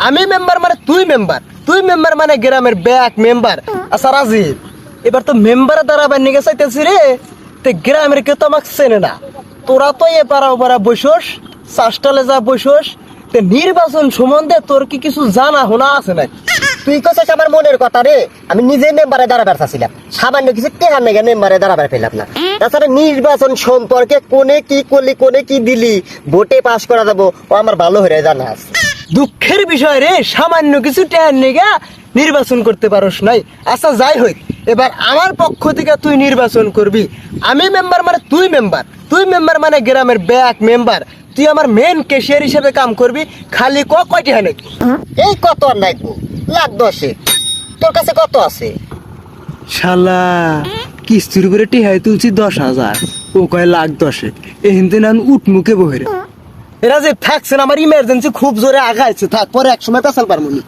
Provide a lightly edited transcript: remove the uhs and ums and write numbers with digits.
আমি মেম্বার মানে তুই মেম্বার মানে গ্রামের ব্যাক মেম্বার। আচ্ছা রাজীব, এবার তো মেম্বারে দাঁড়াবার নিকে চাইতেছি রে, তে গ্রামের কেউ তো আমাকে চেনে না। তোরা তো এ পাড়া ওপাড়া বসোস, চাষটালে যা বসোস, তে নির্বাচন সম্বন্ধে তোর কি কিছু জানা শোনা আছে নাকি? তুই কইছিস আমার মনের কথা রে, আমি নিজে মেম্বারে দাঁড়াবার চাচ্ছিলাম, সামান্য কিছু টেহার নেগে মেম্বারে দাঁড়াবার পেলাম না। তাছাড়া নির্বাচন সম্পর্কে কোনে কি করলি, কোনে কি দিলি, ভোটে পাস করা যাবো ও আমার ভালো হয়ে জানা আছে। দুঃখের বিষয় রে, সামান্য কিছু টেয়ার নিগা নির্বাচন করতে পারস নাই। আচ্ছা যাই হোক, এবার আমার পক্ষ থেকে তুই নির্বাচন করবি। আমি মেম্বার মানে তুই মেম্বার মানে গ্রামের ব্যাক মেম্বার। তুই আমার মেন ক্যাশিয়ার হিসেবে কাম করবি। খালি কয়টি হয় নাকি? এই কত আর লাগবো, লাখ 10। তোর কাছে কত আছে? শালা কিস্তির উপরে টিহাই তুলছি 10,000, ও কয় লাখ 10। এহিনতে নান উঠ মুখে বহেরে। এরা যে থাকছেন, আমার ইমার্জেন্সি খুব জোরে আগাইছে, থাক পরে এক সময় পেছাল পারমুনি।